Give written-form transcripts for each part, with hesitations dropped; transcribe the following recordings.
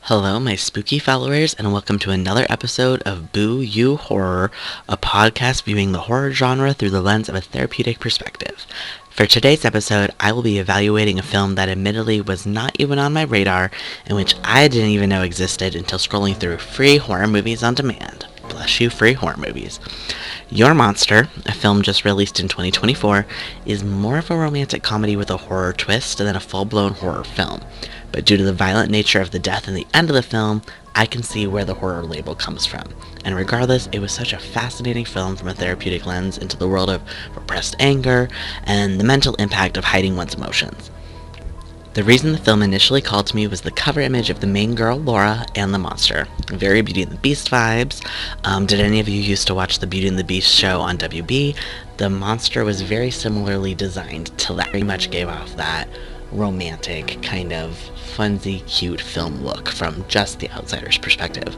Hello, my spooky followers, and welcome to another episode of Boo You Horror, a podcast viewing the horror genre through the lens of a therapeutic perspective. For today's episode, I will be evaluating a film that admittedly was not even on my radar, and which I didn't even know existed until scrolling through free horror movies on demand. Bless you, free horror movies. Your Monster, a film just released in 2024, is more of a romantic comedy with a horror twist than a full-blown horror film. But due to the violent nature of the death in the end of the film, I can see where the horror label comes from. And regardless, it was such a fascinating film from a therapeutic lens into the world of repressed anger and the mental impact of hiding one's emotions. The reason the film initially called to me was the cover image of the main girl, Laura, and the monster. Very Beauty and the Beast vibes. Did any of you used to watch the Beauty and the Beast show on WB? The monster was very similarly designed to that. Very much gave off that romantic, kind of funsy, cute film look from just the outsider's perspective.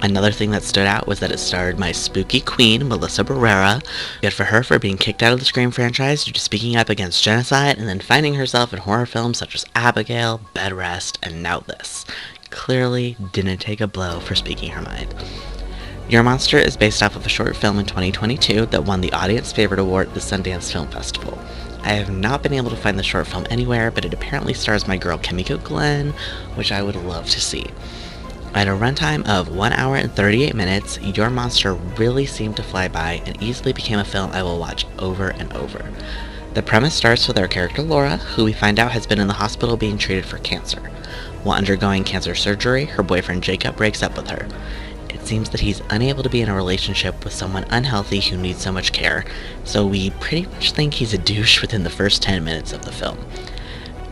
Another thing that stood out was that it starred my spooky queen, Melissa Barrera. Good for her for being kicked out of the Scream franchise due to speaking up against genocide and then finding herself in horror films such as Abigail, Bed Rest, and now this. Clearly didn't take a blow for speaking her mind. Your Monster is based off of a short film in 2022 that won the Audience Favorite Award at the Sundance Film Festival. I have not been able to find the short film anywhere, but it apparently stars my girl Kimiko Glenn, which I would love to see. At a runtime of 1 hour and 38 minutes, Your Monster really seemed to fly by and easily became a film I will watch over and over. The premise starts with our character Laura, who we find out has been in the hospital being treated for cancer. While undergoing cancer surgery, her boyfriend Jacob breaks up with her. It seems that he's unable to be in a relationship with someone unhealthy who needs so much care, so we pretty much think he's a douche within the first 10 minutes of the film.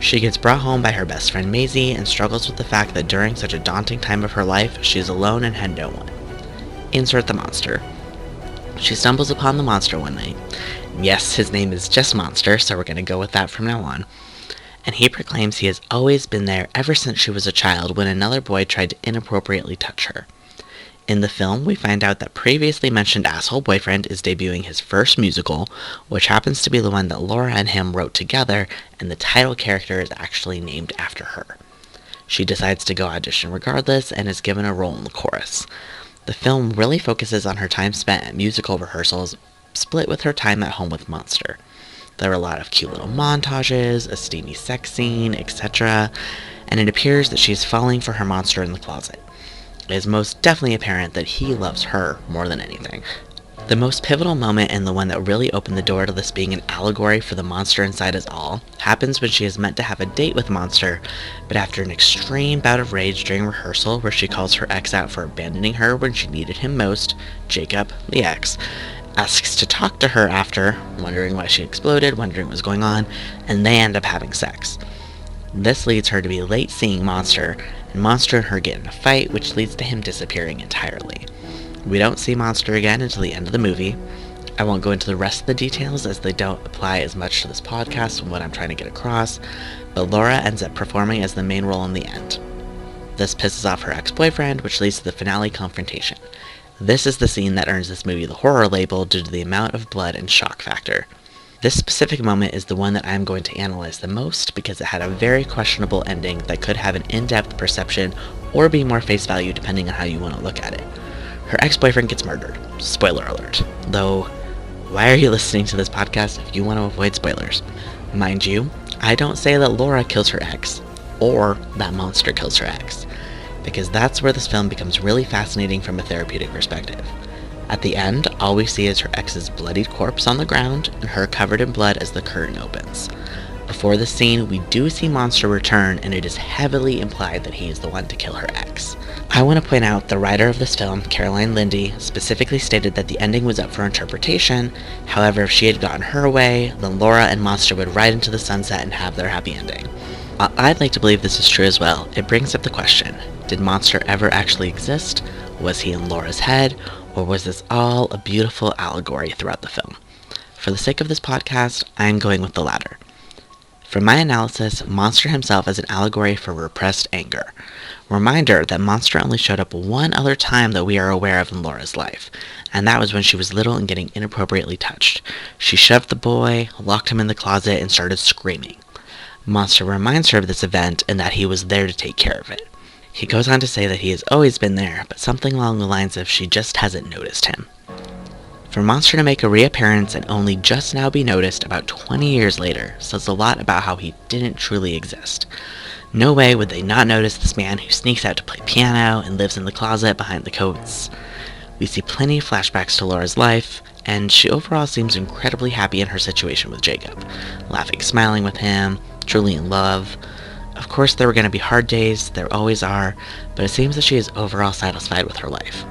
She gets brought home by her best friend Maisie and struggles with the fact that during such a daunting time of her life, she is alone and had no one. Insert the monster. She stumbles upon the monster one night. Yes, his name is just Monster, so we're going to go with that from now on. And he proclaims he has always been there ever since she was a child when another boy tried to inappropriately touch her. In the film, we find out that previously mentioned asshole boyfriend is debuting his first musical, which happens to be the one that Laura and him wrote together, and the title character is actually named after her. She decides to go audition regardless, and is given a role in the chorus. The film really focuses on her time spent at musical rehearsals, split with her time at home with Monster. There are a lot of cute little montages, a steamy sex scene, etc., and it appears that she is falling for her monster in the closet. It is most definitely apparent that he loves her more than anything. The most pivotal moment, and the one that really opened the door to this being an allegory for the monster inside us all, happens when she is meant to have a date with Monster, but after an extreme bout of rage during rehearsal where she calls her ex out for abandoning her when she needed him most, Jacob, the ex, asks to talk to her after, wondering why she exploded, wondering what was going on, and they end up having sex. This leads her to be late seeing Monster, and Monster and her get in a fight, which leads to him disappearing entirely. We don't see Monster again until the end of the movie. I won't go into the rest of the details as they don't apply as much to this podcast and what I'm trying to get across, but Laura ends up performing as the main role in the end. This pisses off her ex-boyfriend, which leads to the finale confrontation. This is the scene that earns this movie the horror label due to the amount of blood and shock factor. This specific moment is the one that I'm going to analyze the most because it had a very questionable ending that could have an in-depth perception or be more face value depending on how you want to look at it. Her ex-boyfriend gets murdered. Spoiler alert. Though, why are you listening to this podcast if you want to avoid spoilers? Mind you, I don't say that Laura kills her ex, or that Monster kills her ex, because that's where this film becomes really fascinating from a therapeutic perspective. At the end, all we see is her ex's bloodied corpse on the ground, and her covered in blood as the curtain opens. Before this scene, we do see Monster return, and it is heavily implied that he is the one to kill her ex. I want to point out the writer of this film, Caroline Lindy, specifically stated that the ending was up for interpretation. However, if she had gotten her way, then Laura and Monster would ride into the sunset and have their happy ending. I'd like to believe this is true as well. It brings up the question, did Monster ever actually exist? Was he in Laura's head? Or was this all a beautiful allegory throughout the film? For the sake of this podcast, I am going with the latter. From my analysis, Monster himself is an allegory for repressed anger. Reminder that Monster only showed up one other time that we are aware of in Laura's life, and that was when she was little and getting inappropriately touched. She shoved the boy, locked him in the closet, and started screaming. Monster reminds her of this event and that he was there to take care of it. He goes on to say that he has always been there, but something along the lines of she just hasn't noticed him. For a monster to make a reappearance and only just now be noticed about 20 years later says a lot about how he didn't truly exist. No way would they not notice this man who sneaks out to play piano and lives in the closet behind the coats. We see plenty of flashbacks to Laura's life, and she overall seems incredibly happy in her situation with Jacob, laughing, smiling with him, truly in love. Of course, there were going to be hard days, there always are, but it seems that she is overall satisfied with her life.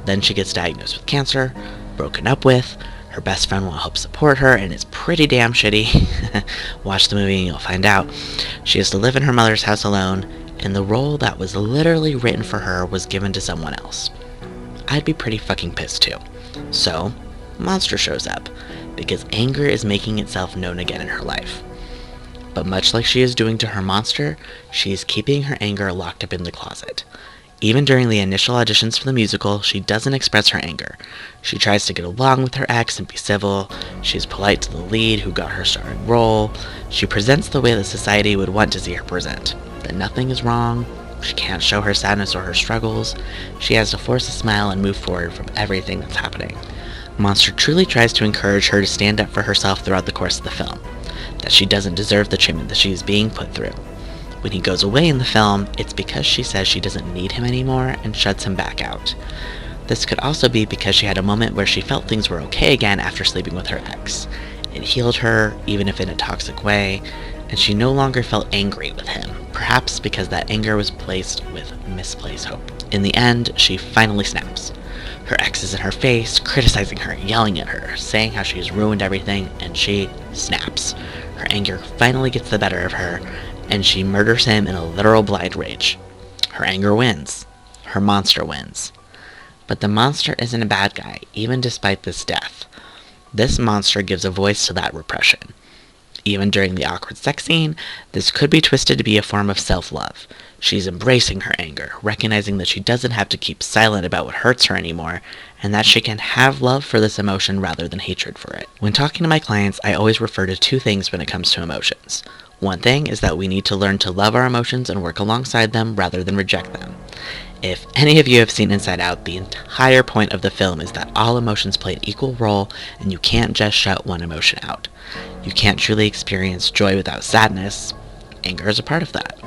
Then she gets diagnosed with cancer, broken up with, her best friend won't help support her, and it's pretty damn shitty. Watch the movie and you'll find out. She has to live in her mother's house alone, and the role that was literally written for her was given to someone else. I'd be pretty fucking pissed too. So, Monster shows up, because anger is making itself known again in her life. But much like she is doing to her monster, she is keeping her anger locked up in the closet. Even during the initial auditions for the musical, she doesn't express her anger. She tries to get along with her ex and be civil. She is polite to the lead who got her starring role. She presents the way that society would want to see her present. That nothing is wrong. She can't show her sadness or her struggles. She has to force a smile and move forward from everything that's happening. Monster truly tries to encourage her to stand up for herself throughout the course of the film. That she doesn't deserve the treatment that she is being put through. When he goes away in the film, it's because she says she doesn't need him anymore and shuts him back out. This could also be because she had a moment where she felt things were okay again after sleeping with her ex. It healed her, even if in a toxic way, and she no longer felt angry with him, perhaps because that anger was placed with misplaced hope. In the end, she finally snaps. Her ex is in her face, criticizing her, yelling at her, saying how she has ruined everything, and she snaps. Her anger finally gets the better of her, and she murders him in a literal blind rage. Her anger wins. Her monster wins. But the monster isn't a bad guy, even despite this death. This monster gives a voice to that repression. Even during the awkward sex scene, this could be twisted to be a form of self-love. She's embracing her anger, recognizing that she doesn't have to keep silent about what hurts her anymore, and that she can have love for this emotion rather than hatred for it. When talking to my clients, I always refer to two things when it comes to emotions. One thing is that we need to learn to love our emotions and work alongside them rather than reject them. If any of you have seen Inside Out, the entire point of the film is that all emotions play an equal role and you can't just shut one emotion out. You can't truly experience joy without sadness. Anger is a part of that.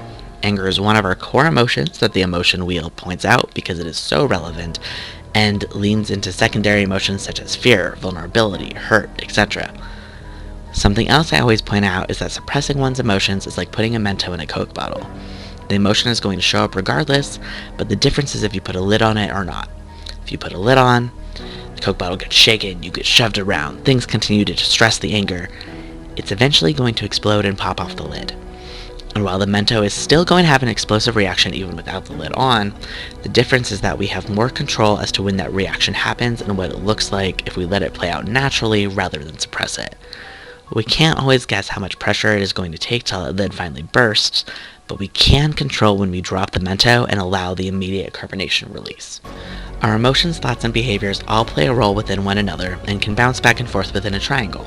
Anger is one of our core emotions that the emotion wheel points out because it is so relevant and leans into secondary emotions such as fear, vulnerability, hurt, etc. Something else I always point out is that suppressing one's emotions is like putting a Mento in a Coke bottle. The emotion is going to show up regardless, but the difference is if you put a lid on it or not. If you put a lid on, the Coke bottle gets shaken, you get shoved around, things continue to distress the anger. It's eventually going to explode and pop off the lid. And while the Mento is still going to have an explosive reaction even without the lid on, the difference is that we have more control as to when that reaction happens and what it looks like if we let it play out naturally rather than suppress it. We can't always guess how much pressure it is going to take till it then finally bursts, but we can control when we drop the Mento and allow the immediate carbonation release. Our emotions, thoughts, and behaviors all play a role within one another and can bounce back and forth within a triangle.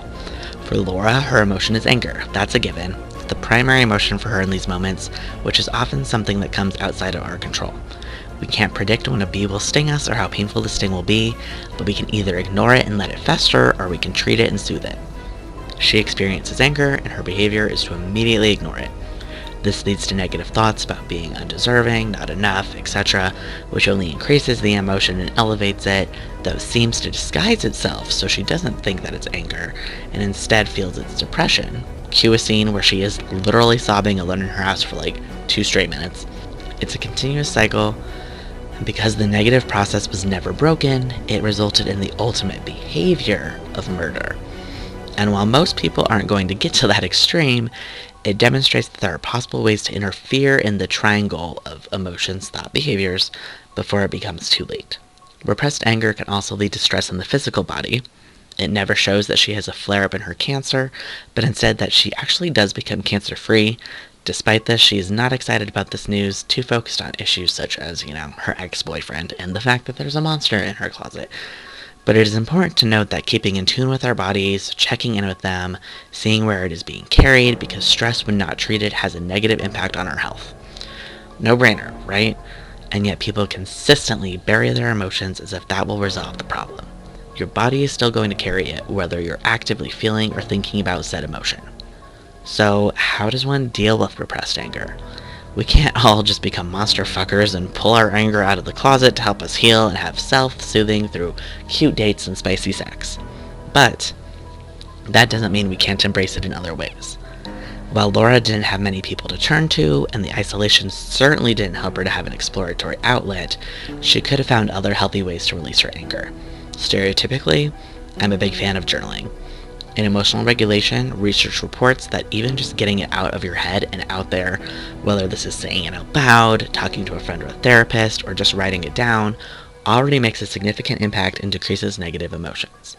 For Laura, her emotion is anger. That's a given. It's the primary emotion for her in these moments, which is often something that comes outside of our control. We can't predict when a bee will sting us or how painful the sting will be, but we can either ignore it and let it fester, or we can treat it and soothe it. She experiences anger, and her behavior is to immediately ignore it. This leads to negative thoughts about being undeserving, not enough, etc., which only increases the emotion and elevates it, though seems to disguise itself so she doesn't think that it's anger, and instead feels it's depression. Cue a scene where she is literally sobbing alone in her house for like 2 straight minutes. It's a continuous cycle, and because the negative process was never broken, it resulted in the ultimate behavior of murder. And while most people aren't going to get to that extreme, it demonstrates that there are possible ways to interfere in the triangle of emotions, thought, behaviors before it becomes too late. Repressed anger can also lead to stress in the physical body. It never shows that she has a flare-up in her cancer, but instead that she actually does become cancer-free. Despite this, she is not excited about this news, too focused on issues such as, her ex-boyfriend and the fact that there's a monster in her closet. But it is important to note that keeping in tune with our bodies, checking in with them, seeing where it is being carried, because stress when not treated has a negative impact on our health. No brainer, right? And yet people consistently bury their emotions as if that will resolve the problem. Your body is still going to carry it, whether you're actively feeling or thinking about said emotion. So, how does one deal with repressed anger? We can't all just become monster fuckers and pull our anger out of the closet to help us heal and have self-soothing through cute dates and spicy sex. But that doesn't mean we can't embrace it in other ways. While Laura didn't have many people to turn to, and the isolation certainly didn't help her to have an exploratory outlet, she could have found other healthy ways to release her anger. Stereotypically, I'm a big fan of journaling. In emotional regulation, research reports that even just getting it out of your head and out there, whether this is saying it out loud, talking to a friend or a therapist, or just writing it down, already makes a significant impact and decreases negative emotions.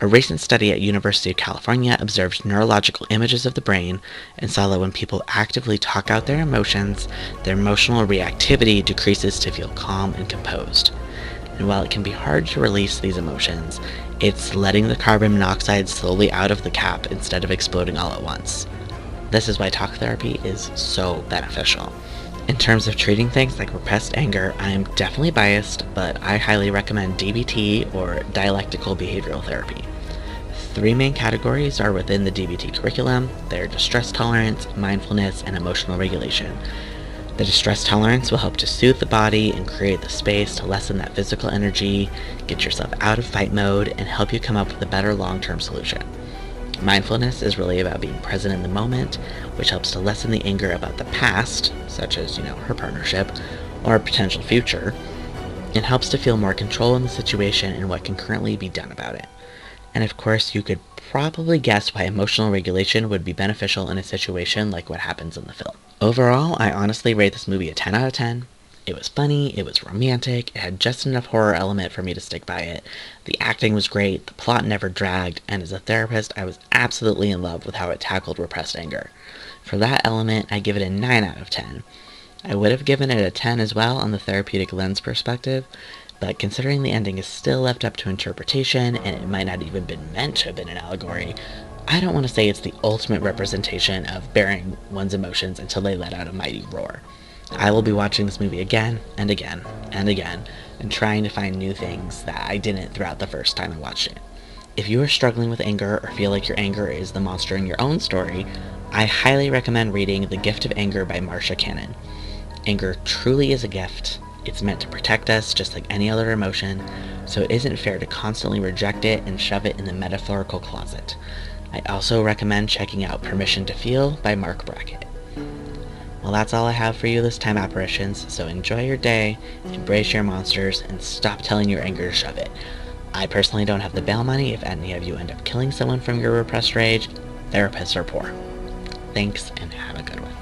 A recent study at University of California observed neurological images of the brain and saw that when people actively talk out their emotions, their emotional reactivity decreases to feel calm and composed. And while it can be hard to release these emotions, it's letting the carbon monoxide slowly out of the cap instead of exploding all at once. This is why talk therapy is so beneficial. In terms of treating things like repressed anger, I am definitely biased, but I highly recommend DBT or dialectical behavioral therapy. 3 main categories are within the DBT curriculum. They're distress tolerance, mindfulness, and emotional regulation. The distress tolerance will help to soothe the body and create the space to lessen that physical energy, get yourself out of fight mode, and help you come up with a better long-term solution. Mindfulness is really about being present in the moment, which helps to lessen the anger about the past, such as, her partnership, or a potential future, and helps to feel more control in the situation and what can currently be done about it. And of course, you could probably guess why emotional regulation would be beneficial in a situation like what happens in the film. Overall, I honestly rate this movie a 10 out of 10. It was funny, it was romantic, it had just enough horror element for me to stick by it. The acting was great, the plot never dragged, and as a therapist, I was absolutely in love with how it tackled repressed anger. For that element, I give it a 9 out of 10. I would have given it a 10 as well on the therapeutic lens perspective, but considering the ending is still left up to interpretation, and it might not even been meant to have been an allegory, I don't want to say it's the ultimate representation of bearing one's emotions until they let out a mighty roar. I will be watching this movie again and again and again, and trying to find new things that I didn't throughout the first time I watched it. If you are struggling with anger or feel like your anger is the monster in your own story, I highly recommend reading The Gift of Anger by Marcia Cannon. Anger truly is a gift. It's meant to protect us just like any other emotion, so it isn't fair to constantly reject it and shove it in the metaphorical closet. I also recommend checking out Permission to Feel by Mark Brackett. Well, that's all I have for you this time, apparitions, so enjoy your day, embrace your monsters, and stop telling your anger to shove it. I personally don't have the bail money if any of you end up killing someone from your repressed rage. Therapists are poor. Thanks, and have a good one.